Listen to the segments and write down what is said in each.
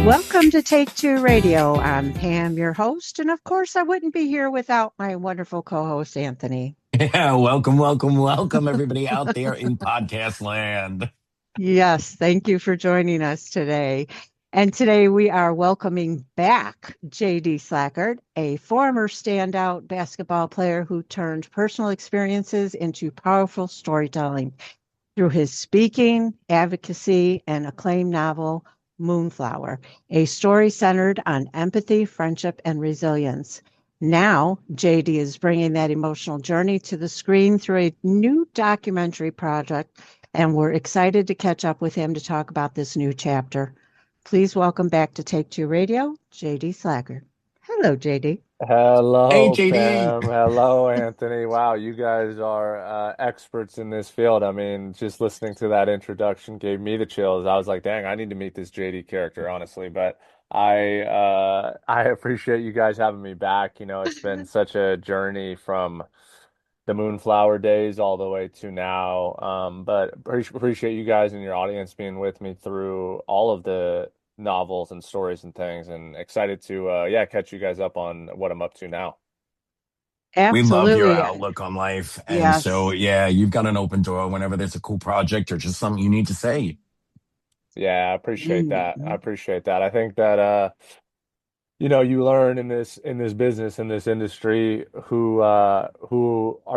Welcome to Take Two Radio. I'm Pam, your host, and of course, I wouldn't be here without my wonderful co host, Anthony. Yeah, welcome, everybody out there in podcast land. Yes, thank you for joining us today. And today we are welcoming back JD Slajchert, a former standout basketball player who turned personal experiences into powerful storytelling through his speaking, advocacy, and acclaimed novel, MoonFlower, a story centered on empathy, friendship, and resilience. Now, JD is bringing that emotional journey to the screen through a new documentary project, and we're excited to catch up with him to talk about this new chapter. Please welcome back to Take Two Radio, JD Slajchert. Hello, JD. Hey, Hello, JD. Pam. Hello, Anthony. Wow, you guys are experts in this field. I mean, just listening to that introduction gave me the chills. I was like, dang, I need to meet this JD character, honestly. But I appreciate you guys having me back. You know, it's been such a journey from the Moonflower days all the way to now. But appreciate you guys and your audience being with me through all of the novels and stories and things, and excited to yeah, catch you guys up on what I'm up to now. We love your Absolutely. outlook on life. And so, Yes. yeah, you've got an open door whenever there's a cool project or just something you need to say. Yeah, I appreciate that. I Mhm. appreciate that. I think that you know, you learn in this business, in this industry, who are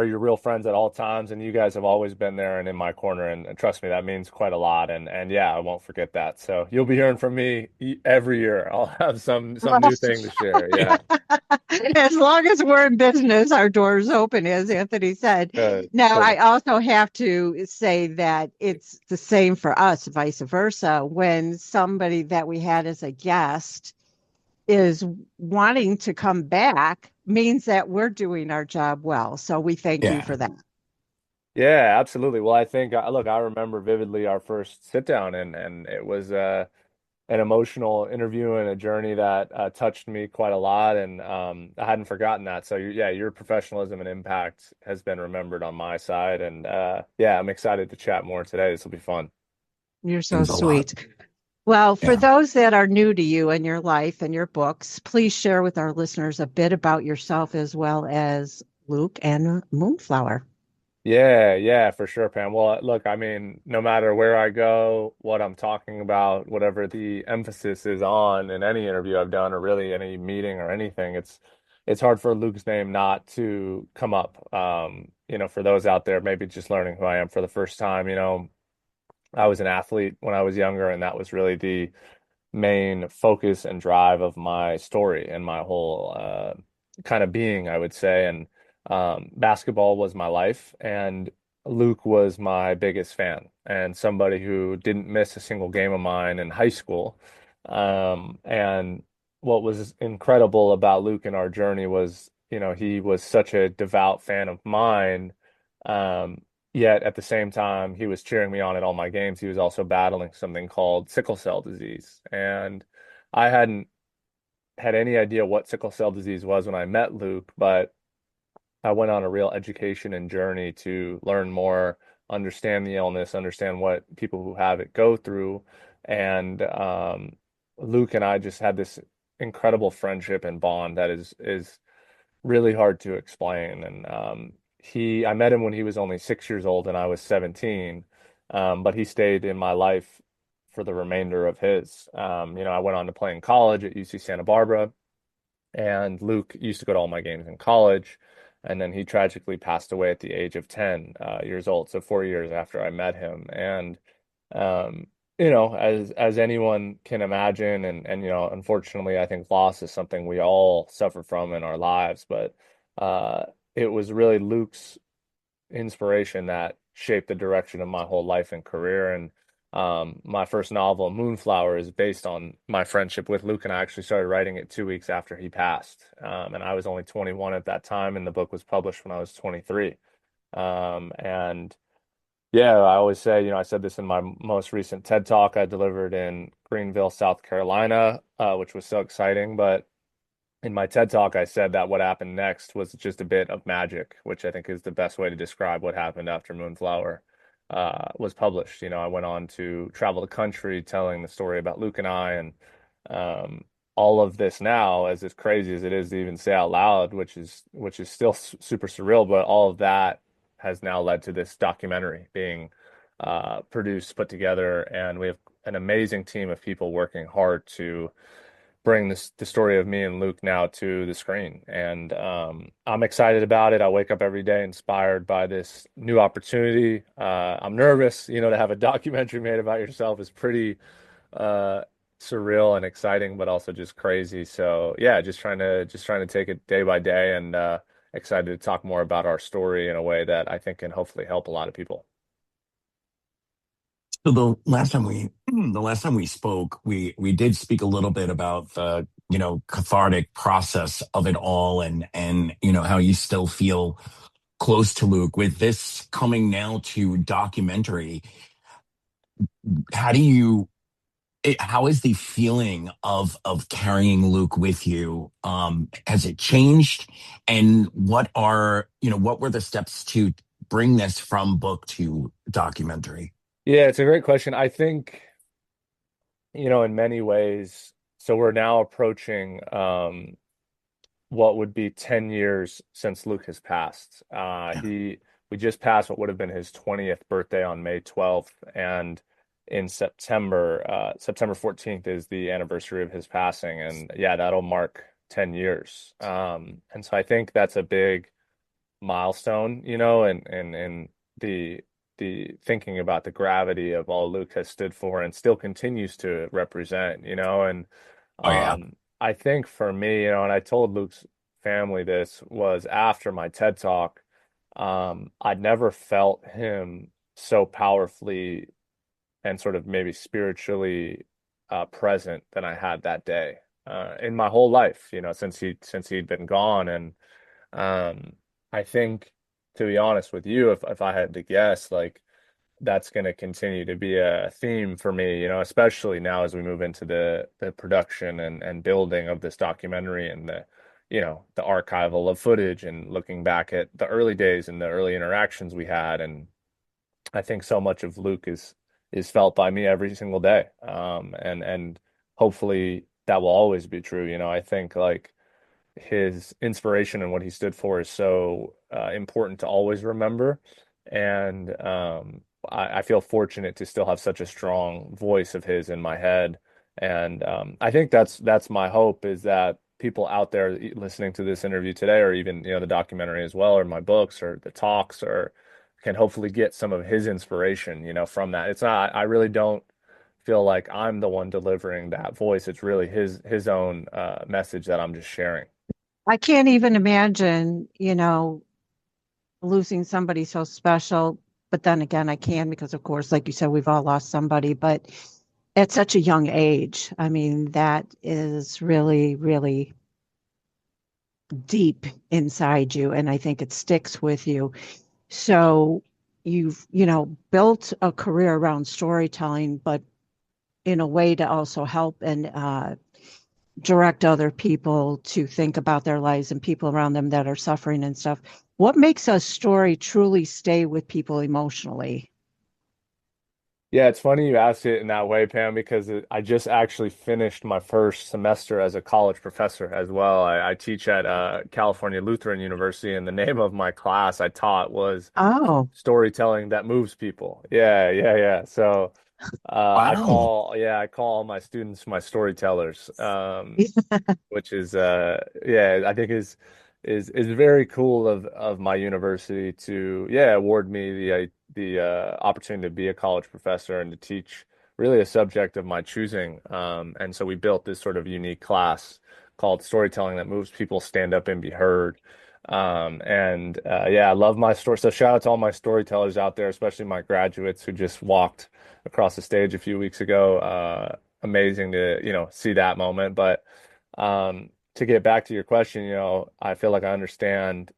your real friends at all times, and you guys have always been there and in my corner, and trust me, that means quite a lot. And yeah, I won't forget that. So you'll be hearing from me every year. I'll have some new thing to share. Yeah. As long as we're in business, our doors open, as Anthony said. Now, I Cool. also have to say that it's the same for us, vice versa. When somebody that we had as a guest is wanting to come back, means that we're doing our job well. So we thank you Yeah. for that. Yeah, absolutely. Well, I think look, I remember vividly our first sit down, and it was an emotional interview and a journey that touched me quite a lot, and I hadn't forgotten that. So yeah, your professionalism and impact has been remembered on my side, and yeah, I'm excited to chat more today. This will be fun. You're so Means a lot. sweet. Well, for Yeah. those that are new to you and your life and your books, please share with our listeners a bit about yourself as well as Luke and Moonflower. Yeah, yeah, for sure, Pam. Well, look, I mean, no matter where I go, what I'm talking about, whatever the emphasis is on in any interview I've done, or really any meeting or anything, it's hard for Luke's name not to come up. You know, for those out there maybe just learning who I am for the first time, you know, I was an athlete when I was younger, and that was really the main focus and drive of my story and my whole kind of being, I would say. And basketball was my life, and Luke was my biggest fan and somebody who didn't miss a single game of mine in high school. And what was incredible about Luke and our journey was, you know, he was such a devout fan of mine. Um, Yet at the same time, he was cheering me on at all my games. He was also battling something called sickle cell disease. And I hadn't had any idea what sickle cell disease was when I met Luke, but I went on a real education and journey to learn more, understand the illness, understand what people who have it go through. And Luke and I just had this incredible friendship and bond that is really hard to explain. And I met him when he was only 6 years old and I was 17. But he stayed in my life for the remainder of his. You know, I went on to play in college at UC Santa Barbara, and Luke used to go to all my games in college. And then he tragically passed away at the age of 10 years old, so 4 years after I met him. And um, you know, as anyone can imagine, and you know, unfortunately, I think loss is something we all suffer from in our lives. But uh, it was really Luke's inspiration that shaped the direction of my whole life and career. And my first novel, Moonflower, is based on my friendship with Luke, and I actually started writing it 2 weeks after he passed. And I was only 21 at that time, and the book was published when I was 23. And yeah, I always say, you know, I said this in my most recent TED Talk I delivered in Greenville, South Carolina, which was so exciting. But in my TED Talk, I said that what happened next was just a bit of magic, which I think is the best way to describe what happened after Moonflower was published. You know, I went on to travel the country telling the story about Luke and I, and um, all of this now, as crazy as it is to even say out loud, which is still super surreal, but all of that has now led to this documentary being produced, put together, and we have an amazing team of people working hard to bring the story of me and Luke now to the screen. And I'm excited about it. I wake up every day inspired by this new opportunity. I'm nervous, to have a documentary made about yourself is pretty uh, surreal and exciting, but also just crazy. So yeah, just trying to take it day by day, and excited to talk more about our story in a way that I think can hopefully help a lot of people. So the last time we spoke, we did speak a little bit about the, cathartic process of it all, and how you still feel close to Luke. With this coming now to documentary, how do you how is the feeling of carrying Luke with you? Has it changed? And what were the steps to bring this from book to documentary? Yeah, it's a great question. I think, in many ways, so we're now approaching what would be 10 years since Luke has passed. Yeah. We just passed what would have been his 20th birthday on May 12th, and in September 14th is the anniversary of his passing, and yeah, that'll mark 10 years. And so I think that's a big milestone, and the thinking about the gravity of all Luke has stood for and still continues to represent, and Oh yeah. I think for me, and I told Luke's family this was after my TED Talk, I'd never felt him so powerfully and sort of maybe spiritually present than I had that day in my whole life, since he'd been gone. And um, I think, to be honest with you, if I had to guess, like that's going to continue to be a theme for me, especially now as we move into the production and building of this documentary, and the archival of footage, and looking back at the early days and the early interactions we had. And I think so much of Luke is felt by me every single day. And hopefully that will always be true. I think like his inspiration and what he stood for is so important to always remember. And I feel fortunate to still have such a strong voice of his in my head. And I think that's my hope, is that people out there listening to this interview today, or even the documentary as well, or my books, or the talks, or can hopefully get some of his inspiration, from that. It's not, I really don't feel like I'm the one delivering that voice. It's really his own message that I'm just sharing. I can't even imagine, losing somebody so special. But then again, I can because, of course, like you said, we've all lost somebody, but at such a young age. I mean, that is really, really deep inside you. And I think it sticks with you. So you've, built a career around storytelling, but in a way to also help and direct other people to think about their lives and people around them that are suffering and stuff. What makes a story truly stay with people emotionally? Yeah, it's funny you asked it in that way, Pam, because I just actually finished my first semester as a college professor as well. I teach at California Lutheran University, and the name of my class I taught was Oh, Storytelling That Moves People. Yeah, yeah, yeah. So Wow. I call all my students my storytellers. Which is yeah, I think is very cool of my university to, yeah, award me the opportunity to be a college professor and to teach really a subject of my choosing. And so we built this sort of unique class called Storytelling That Moves People, Stand Up and Be Heard. And yeah, I love my story. So shout out to all my storytellers out there, especially my graduates who just walked across the stage a few weeks ago. Amazing to, see that moment. But to get back to your question, I feel like I understand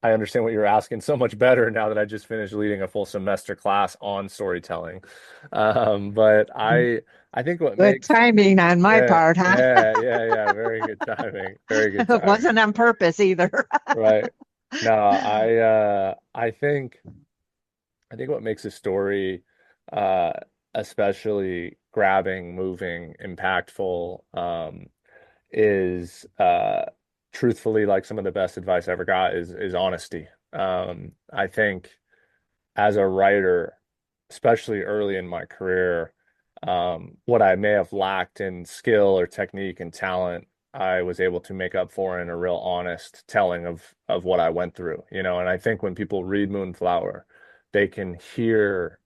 what you're asking so much better now that I just finished leading a full semester class on storytelling. But I think what good makes timing on my yeah, part, huh? yeah, yeah, yeah, very good timing. Very good It timing. wasn't on purpose either. Right. No, I think what makes a story uh especially grabbing, moving, impactful, is truthfully like some of the best advice I ever got is honesty. I think as a writer, especially early in my career, what I may have lacked in skill or technique and talent, I was able to make up for in a real honest telling of what I went through, you know. And I think when people read Moonflower, they can hear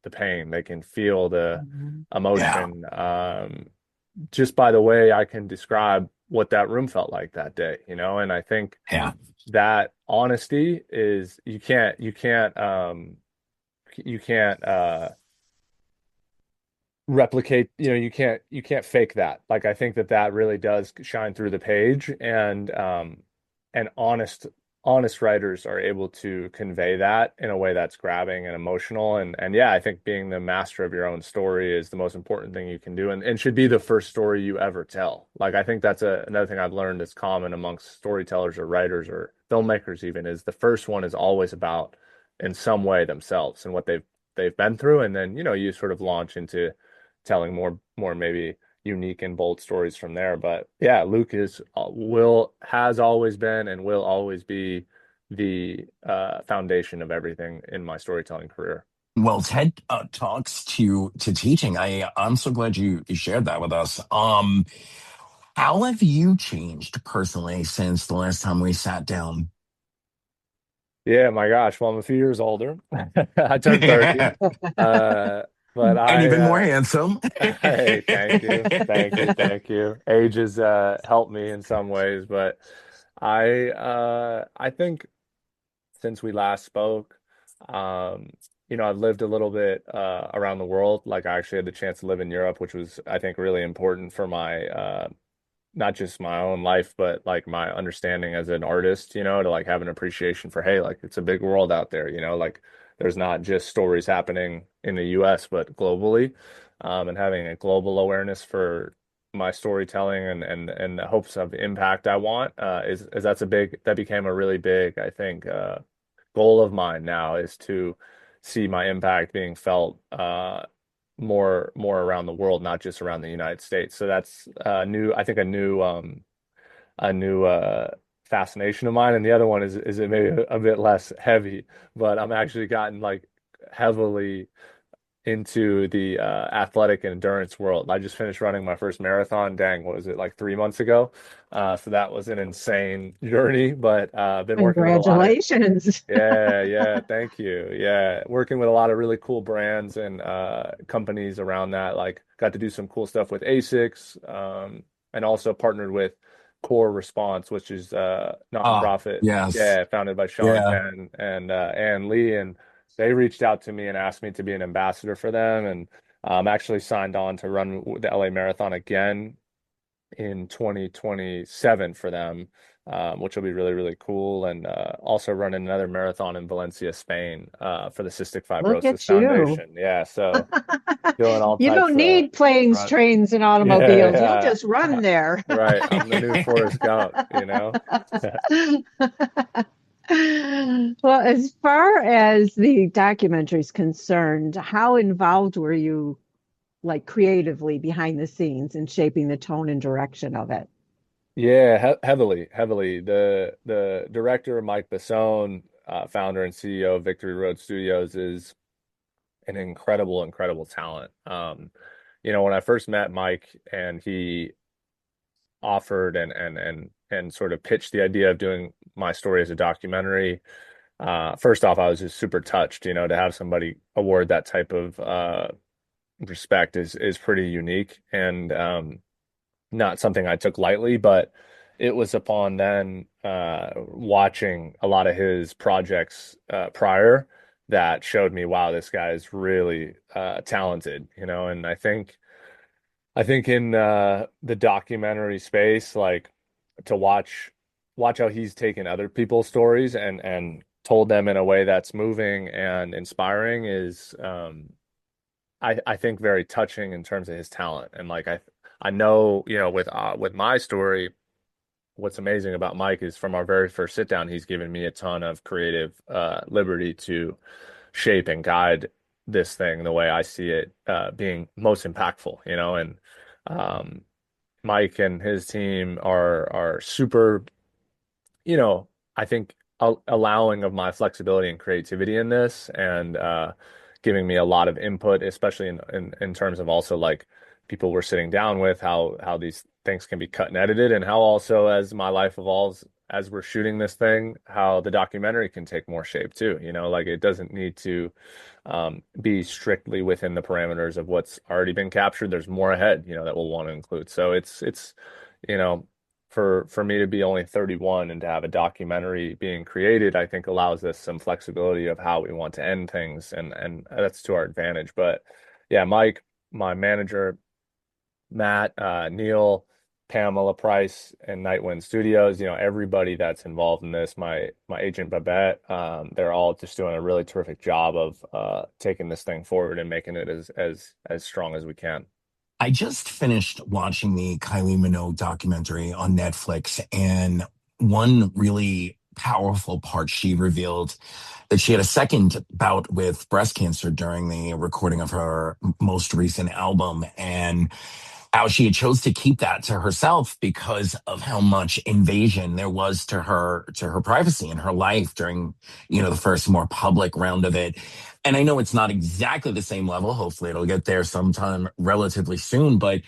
the pain, they can feel the Mhm. Yeah. emotion, just by the way I can describe what that room felt like that day, you know. And I think Yeah. that honesty is you can't replicate, you know, you can't fake that. Like I think that that really does shine through the page, and honest writers are able to convey that in a way that's grabbing and emotional. And yeah, I think being the master of your own story is the most important thing you can do, and should be the first story you ever tell. Like I think that's another thing I've learned is common amongst storytellers or writers or filmmakers even, is the first one is always about in some way themselves and what they've been through, and then you know you sort of launch into telling more maybe unique and bold stories from there. But yeah, Luke is will has always been and will always be the foundation of everything in my storytelling career. Well, TED talks to teaching. I'm so glad you shared that with us. How have you changed personally since the last time we sat down? Yeah, my gosh. Well, I'm a few years older. I turned 30. Uh, but And even more handsome. hey, thank you. Age has helped me in some ways, but I think since we last spoke. Um, you know, I've lived a little bit around the world. Like I actually had the chance to live in Europe, which was, I think, really important for my not just my own life, but like my understanding as an artist, you know, to like have an appreciation for, hey, like it's a big world out there, you know, like there's not just stories happening in the US, but globally. And having a global awareness for my storytelling and the hopes of impact I want is that became a really big, I think, goal of mine now is to see my impact being felt more around the world, not just around the United States. So that's I think a new fascination of mine. And the other one is it maybe a bit less heavy, but I'm actually gotten like heavily into the athletic and endurance world. I just finished running my first marathon. Dang, what was it, like 3 months ago? So that was an insane journey, but I've been working with a lot of Congratulations. yeah, thank you. Yeah, working with a lot of really cool brands and companies around that. Like, got to do some cool stuff with ASICs, and also partnered with Core Response, which is Ah, nonprofit. yes. Yeah, founded by Sean Yeah. Penn and Ann Lee, and they reached out to me and asked me to be an ambassador for them, and actually signed on to run the LA Marathon again in 2027 for them, which will be really, really cool. And also running another marathon in Valencia, Spain, for the Cystic Look Fibrosis at you. Foundation. Yeah, so doing all You types don't of need planes, Right. trains, and yeah, automobiles. You'll yeah, just run there. right. I'm the new Forrest Gump, you know? Well, as far as the documentary is concerned, how involved were you, like creatively behind the scenes in shaping the tone and direction of it? Yeah, heavily. The director, Mike Bassone, founder and CEO of Victory Road Studios, is an incredible talent. You know, when I first met Mike and he offered and sort of pitched the idea of doing my story as a documentary, first off, I was just super touched, you know, to have somebody award that type of respect is pretty unique and not something I took lightly, but it was upon then watching a lot of his projects prior that showed me, wow, this guy is really talented, you know. And I think in the documentary space, like to watch how he's taken other people's stories and told them in a way that's moving and inspiring is I think very touching in terms of his talent. And like I know, you know, with my story, what's amazing about Mike is from our very first sit down, he's given me a ton of creative liberty to shape and guide this thing the way I see it being most impactful, and um, Mike and his team are super, you know, I think allowing of my flexibility and creativity in this, and giving me a lot of input, especially in terms of also like people we're sitting down with, how these things can be cut and edited, and how also as my life evolves as we're shooting this thing, how the documentary can take more shape too. Like it doesn't need to be strictly within the parameters of what's already been captured. There's more ahead, that we'll want to include. So it's you know for me to be only 31 and to have a documentary being created, I think allows us some flexibility of how we want to end things, and that's to our advantage. But yeah, Mike, my manager, Matt, Neil, Pamela Price, and Nightwind Studios, everybody that's involved in this, my agent Babette, they're all just doing a really terrific job of taking this thing forward and making it as strong as we can. I just finished watching the Kylie Minogue documentary on Netflix, and one really powerful part she revealed that she had a second bout with breast cancer during the recording of her most recent album, and how she had chose to keep that to herself because of how much invasion there was to her privacy and her life during the first more public round of it. And I know it's not exactly the same level. Hopefully it'll get there sometime relatively soon, but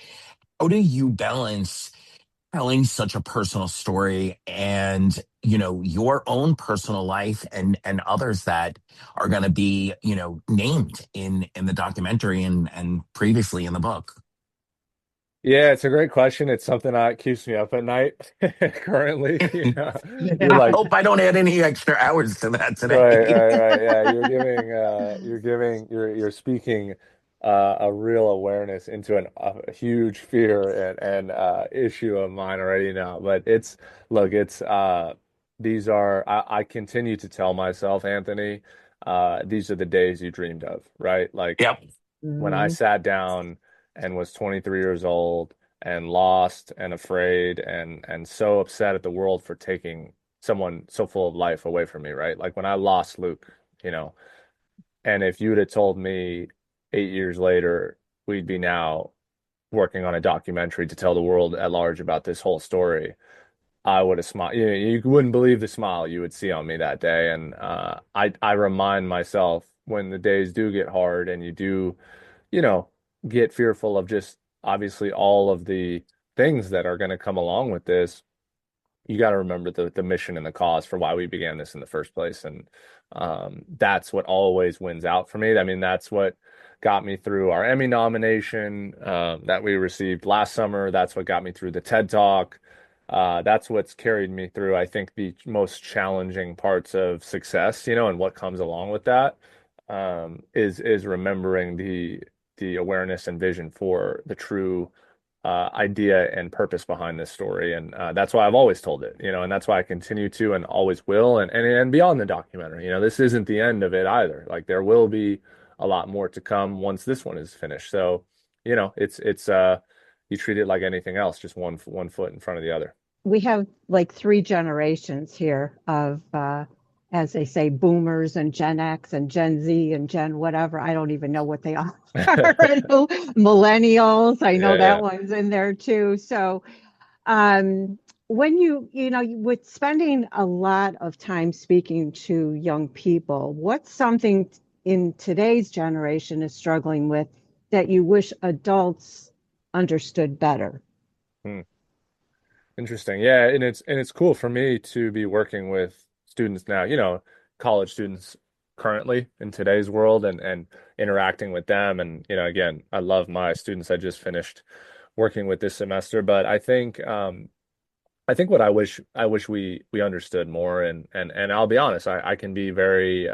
how do you balance telling such a personal story and your own personal life and others that are going to be named in the documentary and previously in the book? Yeah, it's a great question. It's something that keeps me up at night currently. You're I like, hope I don't add any extra hours to that right, today. right, right. Yeah, you're speaking a real awareness into a huge fear and issue of mine already now. But look, these are, I continue to tell myself, Anthony, these are the days you dreamed of, right? Like Yep. when I Mhm. sat down and was 23 years old and lost and afraid and so upset at the world for taking someone so full of life away from me, right? Like when I lost Luke, you know, and if you'd have told me 8 years later we'd be now working on a documentary to tell the world at large about this whole story, I would have smiled. You wouldn't believe the smile you would see on me that day. And I remind myself when the days do get hard and you do, you know, get fearful of just obviously all of the things that are going to come along with this, you got to remember the mission and the cause for why we began this in the first place. And that's what always wins out for me. I mean, that's what got me through our Emmy nomination that we received last summer. That's what got me through the TED Talk. That's what's carried me through, I think, the most challenging parts of success, and what comes along with that, is remembering the awareness and vision for the true idea and purpose behind this story. And that's why I've always told it, and that's why I continue to and always will. And beyond the documentary, this isn't the end of it either. Like there will be a lot more to come once this one is finished. So, it's you treat it like anything else, just one foot in front of the other. We have like three generations here of, as they say, boomers and Gen X and Gen Z and Gen whatever. I don't even know what they are. Millennials. I know Yeah, that yeah. one's in there too. So, um, when with spending a lot of time speaking to young people, what's something in today's generation is struggling with that you wish adults understood better? Hmm. Interesting. Yeah, and it's cool for me to be working with students now, college students currently in today's world, and interacting with them. And, again, I love my students I just finished working with this semester, but I think what I wish we understood more, and I'll be honest, I can be very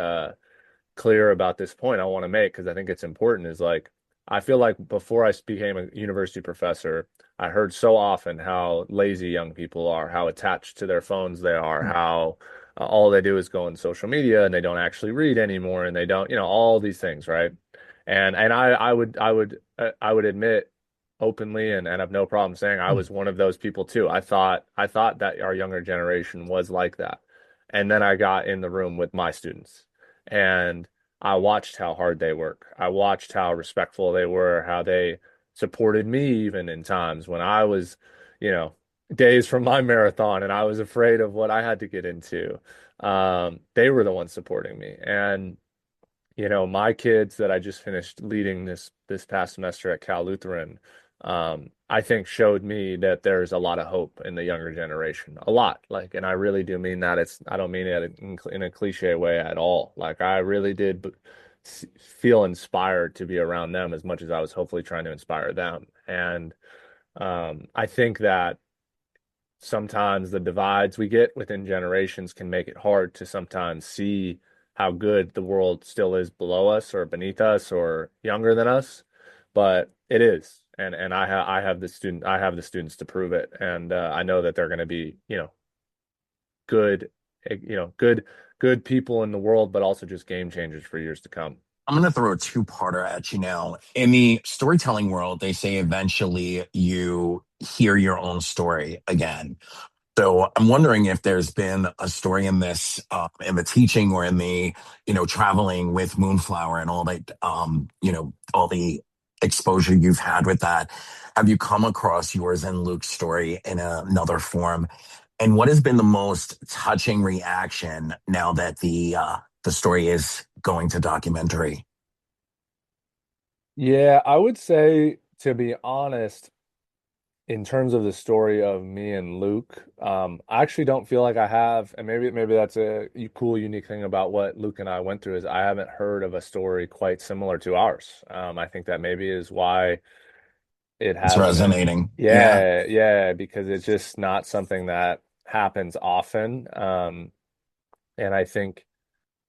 clear about this point I want to make because I think it's important, is like I feel like before I became a university professor, I heard so often how lazy young people are, how attached to their phones they are, how all they do is go on social media and they don't actually read anymore, and they don't, all these things, right? And I would admit openly, and have no problem saying I was one of those people too. I thought that our younger generation was like that. And then I got in the room with my students, and I watched how hard they work. I watched how respectful they were, how they supported me even in times when I was, you know, days from my marathon and I was afraid of what I had to get into. They were the ones supporting me. And my kids that I just finished leading this past semester at Cal Lutheran, I think showed me that there's a lot of hope in the younger generation. A lot. Like, and I really do mean that. I don't mean it in a cliche way at all. Like, I really did feel inspired to be around them as much as I was hopefully trying to inspire them. And I think that sometimes the divides we get within generations can make it hard to sometimes see how good the world still is below us or beneath us or younger than us, but it is. And I have the students to prove it, and I know that they're going to be good, good people in the world, but also just game changers for years to come. I'm going to throw a two-parter at you now. In the storytelling world, they say eventually you hear your own story again. So I'm wondering if there's been a story in this, in the teaching or in the, traveling with MoonFlower and all that, all the exposure you've had with that. Have you come across yours and Luke's story in another form? And what has been the most touching reaction now that the story is going to documentary? Yeah, I would say, to be honest, in terms of the story of me and Luke, I actually don't feel like I have, and maybe that's a cool, unique thing about what Luke and I went through is I haven't heard of a story quite similar to ours. I think that maybe is why it It's hasn't. resonating. Yeah. Yeah, yeah, because it's just not something that happens often. And I think,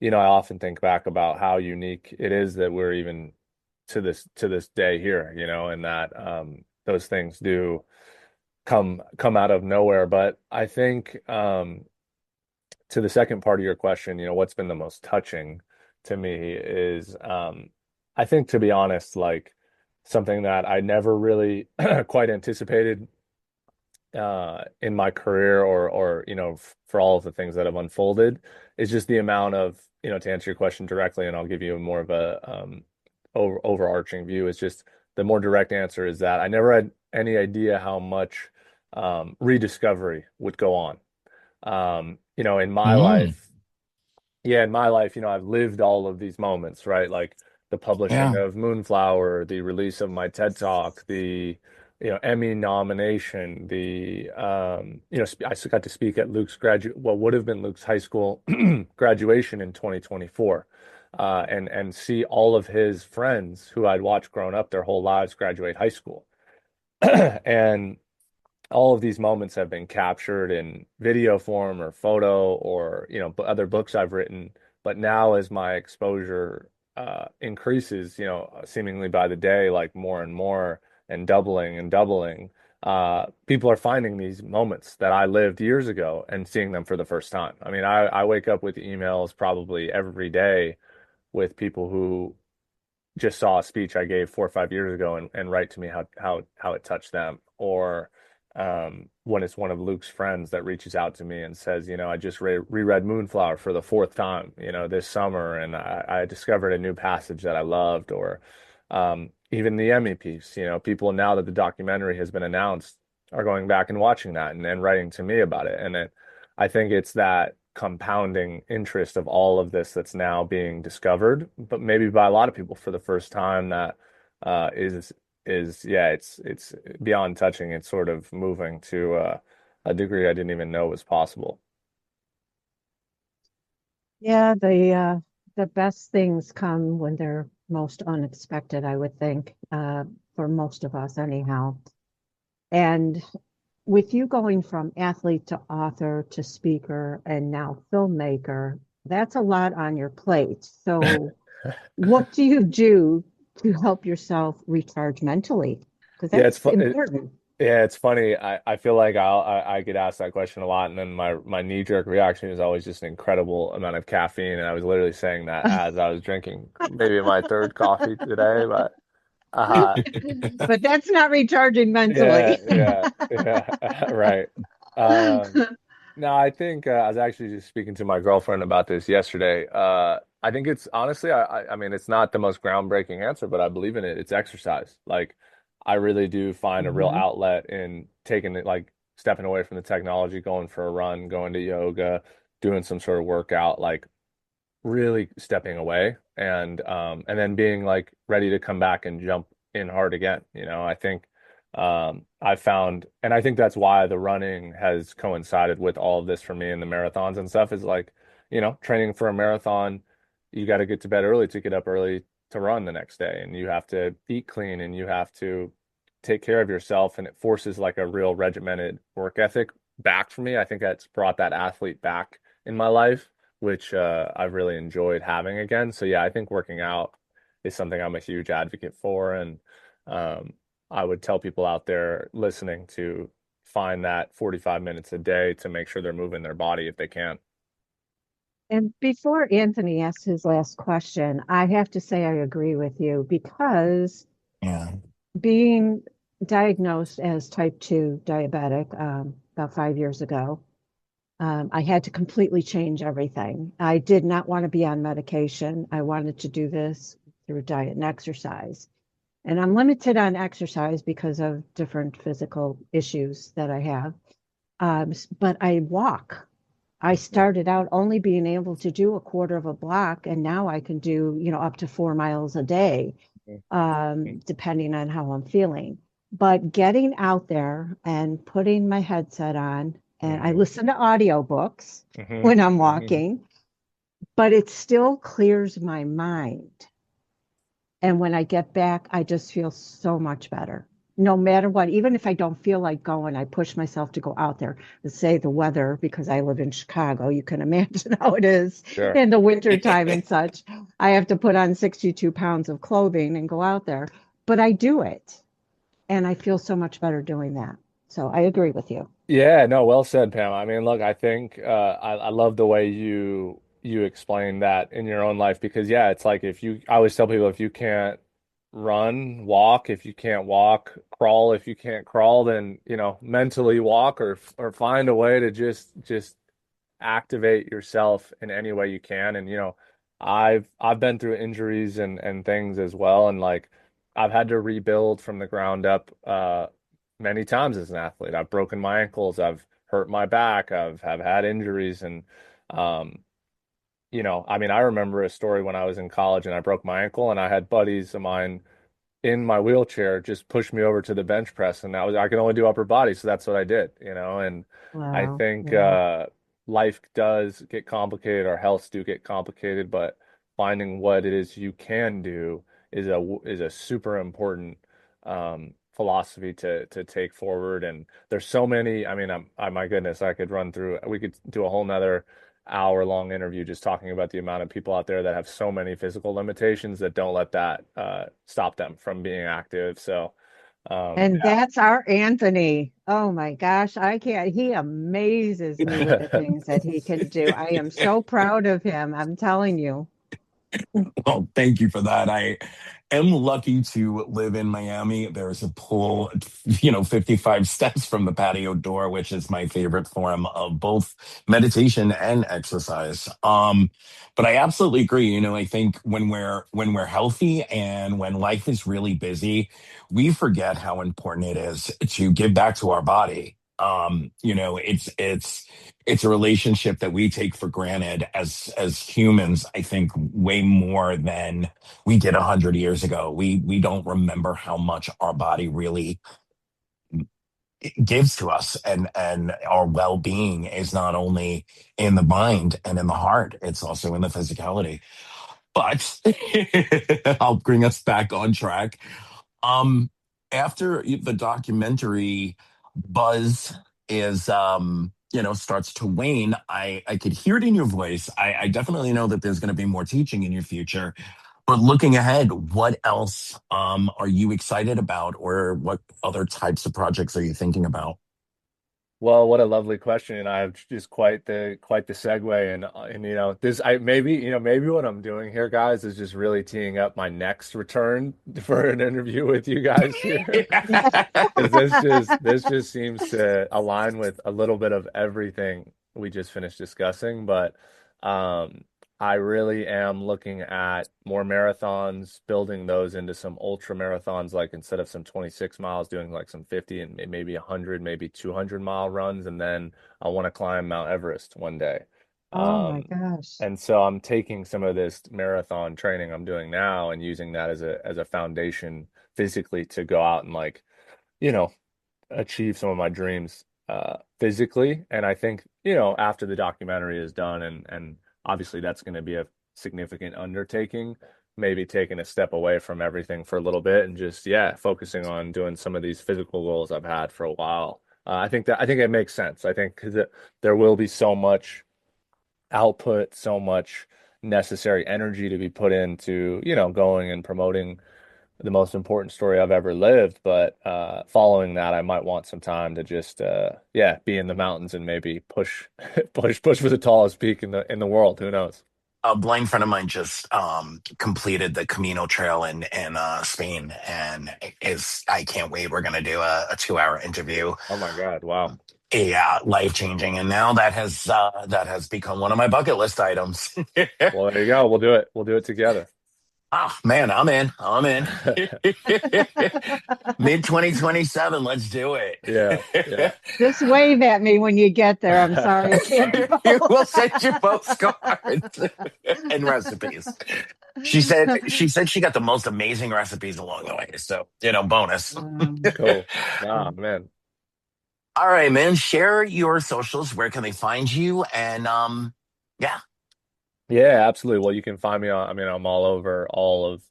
I often think back about how unique it is that we're even to this day here, and that those things do come out of nowhere. But I think to the second part of your question, what's been the most touching to me is I think, to be honest, like something that I never really quite anticipated in my career or for all of the things that have unfolded is just the amount of, to answer your question directly, and I'll give you more of a overarching view, is just the more direct answer is that I never had any idea how much rediscovery would go on. In my Mm, life, yeah, in my life, I've lived all of these moments, right? Like the publishing yeah. of MoonFlower, the release of my TED Talk, the Emmy nomination, the I got to speak at Luke's what would have been Luke's high school graduation in 2024, and see all of his friends who I'd watched growing up their whole lives graduate high school, and all of these moments have been captured in video form or photo or other books I've written. But now as my exposure increases, seemingly by the day, like more and more and doubling, people are finding these moments that I lived years ago and seeing them for the first time. I mean, I wake up with emails probably every day with people who just saw a speech I gave 4 or 5 years ago and write to me how it touched them. Or when it's one of Luke's friends that reaches out to me and says, I just reread Moonflower for the fourth time, this summer, and I discovered a new passage that I loved. Or even the Emmy piece, people now that the documentary has been announced are going back and watching that and writing to me about it. And I think it's that compounding interest of all of this that's now being discovered, but maybe by a lot of people for the first time, that is yeah, it's beyond touching. It's sort of moving to a degree I didn't even know was possible. Yeah, the best things come when they're most unexpected, I would think, for most of us anyhow. And with you going from athlete to author to speaker and now filmmaker, that's a lot on your plate. So what do you do to help yourself recharge mentally? Because Yeah, that's important. yeah, it's funny. I feel like I get asked that question a lot, and then my knee-jerk reaction is always just an incredible amount of caffeine. And I was literally saying that as I was drinking maybe my third coffee today, but uh, But that's not recharging yeah, mentally. yeah, right. Um, no, I think I was actually just speaking to my girlfriend about this yesterday. I think it's honestly, I mean, it's not the most groundbreaking answer, but I believe in it. It's exercise. Like, I really do find a real Hmm. outlet in taking it, like stepping away from the technology, going for a run, going to yoga, doing some sort of workout, like really stepping away and then being like ready to come back and jump in hard again. I think I found, and I think that's why the running has coincided with all of this for me and the marathons and stuff is like, training for a marathon, you got to get to bed early to get up early to run the next day, and you have to eat clean and you have to take care of yourself, and it forces like a real regimented work ethic back for me. I think that's brought that athlete back in my life, which I've really enjoyed having again. So yeah, I think working out is something I'm a huge advocate for, and um, I would tell people out there listening to find that 45 minutes a day to make sure they're moving their body if they can. And before Anthony asks his last question, I have to say I agree with you because Yeah. being diagnosed as type 2 diabetic about 5 years ago, I had to completely change everything. I did not want to be on medication. I wanted to do this through diet and exercise. And I'm limited on exercise because of different physical issues that I have. But I walk. I Mhm. started out only being able to do a quarter of a block, and now I can do, up to 4 miles a day, depending on how I'm feeling. But getting out there and putting my headset on, and I Mhm. listen to audiobooks Mhm. when I'm Mhm. walking, but it still clears my mind. And when I get back, I just feel so much better. No matter what, even if I don't feel like going, I push myself to go out there. Let's say the weather, because I live in Chicago, you can imagine how it is Sure. in the winter time and such. I have to put on 62 pounds of clothing and go out there, but I do it. And I feel so much better doing that. So I agree with you. Yeah, no, well said, Pam. I mean, look, I think I love the way you explain that in your own life because yeah, it's like if you I always tell people if you can't run, walk, if you can't walk, crawl, if you can't crawl, then mentally walk or find a way to just activate yourself in any way you can. And I've been through injuries and things as well, and like I've had to rebuild from the ground up many times as an athlete. I've broken my ankles, I've hurt my back, have had injuries, and um I mean, I remember a story when I was in college and I broke my ankle, and I had buddies of mine in my wheelchair just pushed me over to the bench press, and I could only do upper body, so that's what I did. And I Wow. think Yeah. life does get complicated, our healths do get complicated, but finding what it is you can do is a super important philosophy to take forward. And there's so many, I mean, my goodness, I could run through, we could do a whole nother hour-long interview just talking about the amount of people out there that have so many physical limitations that don't let that stop them from being active. So, And that's our Anthony. Oh my gosh, I can't. He amazes me with the yeah. things that he can do. I am so proud of him. I'm telling you. Well, thank you for that. I am lucky to live in Miami. There's a pool, 55 steps from the patio door, which is my favorite form of both meditation and exercise. But I absolutely agree. I think when we're healthy and when life is really busy, we forget how important it is to give back to our body. It's a relationship that we take for granted as humans. I think way more than we did 100 years ago. We don't remember how much our body really gives to us, and our well-being is not only in the mind and in the heart, it's also in the physicality. But I'll bring us back on track. um, After the documentary buzz is starts to wane, I could hear it in your voice. I definitely know that there's going to be more teaching in your future. But looking ahead, what else are you excited about, or what other types of projects are you thinking about? Well, what a lovely question, and I have just quite the segue, and this I maybe what I'm doing here, guys, is just really teeing up my next return for an interview with you guys here. Because this just seems to align with a little bit of everything we just finished discussing. But um, I really am looking at more marathons, building those into some ultra marathons, like instead of some 26 miles, doing like some 50 and maybe 100, maybe 200-mile runs. And then I want to climb Mount Everest one day. Oh my Um, gosh. and so I'm taking some of this marathon training I'm doing now and using that as a foundation physically to go out and like, you know, achieve some of my dreams physically. And I think, after the documentary is done and obviously that's going to be a significant undertaking, maybe taking a step away from everything for a little bit and just, yeah, focusing on doing some of these physical goals I've had for a while. I think it makes sense. I think because there will be so much output, so much necessary energy to be put into, going and promoting the most important story I've ever lived. But following that, I might want some time to just yeah, be in the mountains and maybe push push for the tallest peak in the world. Who knows? A blind friend of mine just completed the Camino Trail in Spain, and is I can't wait. We're gonna do a 2 hour interview. Oh my God, wow. Yeah, life changing, and now that has become one of my bucket list items. Well, there you go. We'll do it. We'll do it together. Oh man, I'm in. I'm in. Mid 2027, let's do it. Yeah, yeah. Just wave at me when you get there. I'm sorry I can't We'll go. send you postcards and recipes. She said she got the most amazing recipes along the way. So, bonus. Cool. Nah, man. All right, man. Share your socials. Where can they find you? And yeah. Yeah, absolutely. Well, you can find me on, I mean, I'm all over all of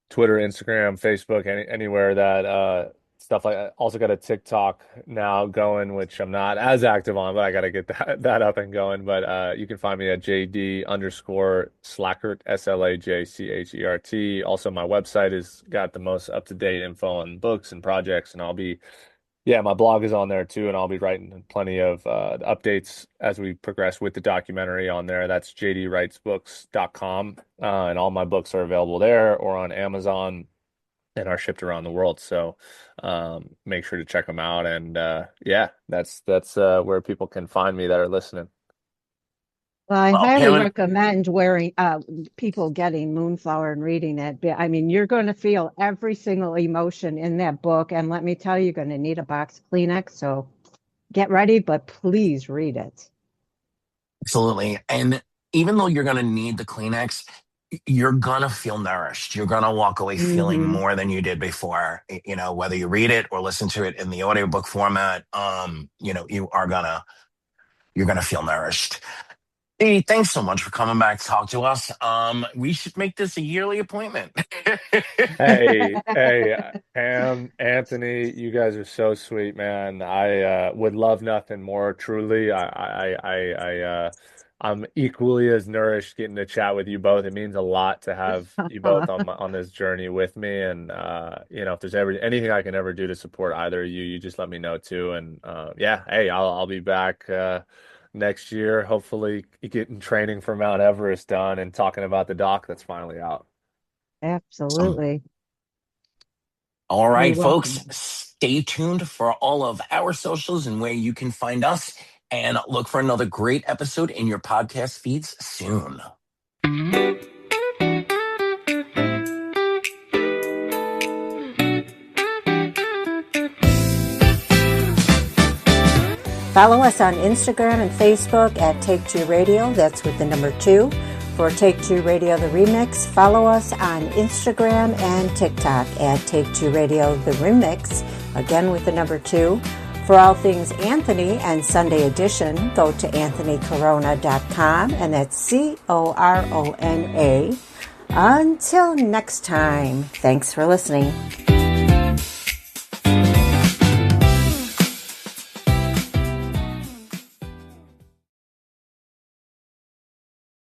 Twitter, Instagram, Facebook, anywhere that stuff like that. Also got a TikTok now going, which I'm not as active on, but I got to get that up and going. But you can find me at JD underscore Slajchert, Slajchert. Also, my website has got the most up-to-date info on books and projects, and yeah, my blog is on there too, and I'll be writing plenty of updates as we progress with the documentary on there. That's jdwritesbooks.com. And all my books are available there or on Amazon and are shipped around the world. So make sure to check them out. And yeah, that's where people can find me that are listening. Well, I Well, highly Pam, recommend people getting Moonflower and reading it. I mean, you're going to feel every single emotion in that book. And let me tell you, you're going to need a box of Kleenex. So get ready, but please read it. absolutely. And even though you're going to need the Kleenex, you're going to feel nourished. You're going to walk away feeling Hmm. more than you did before. Whether you read it or listen to it in the audiobook format, you're going to feel nourished. Hey, thanks so much for coming back to talk to us. We should make this a yearly appointment. Pam, Anthony, you guys are so sweet, man. I would love nothing more. Truly, I'm equally as nourished getting to chat with you both. It means a lot to have you both on this journey with me. And if there's ever anything I can ever do to support either of you, you just let me know too. And yeah, hey, I'll be back next year, hopefully getting training for Mount Everest done and talking about the doc that's finally out. Absolutely. All You're right, folks, welcome. stay tuned for all of our socials and where you can find us, and look for another great episode in your podcast feeds soon. Follow us on Instagram and Facebook at Take Two Radio. That's with the number 2. For Take Two Radio The Remix, follow us on Instagram and TikTok at Take Two Radio The Remix, again with the number 2. For all things Anthony and Sunday Edition, go to anthonycorona.com, and that's CORONA. Until next time, thanks for listening.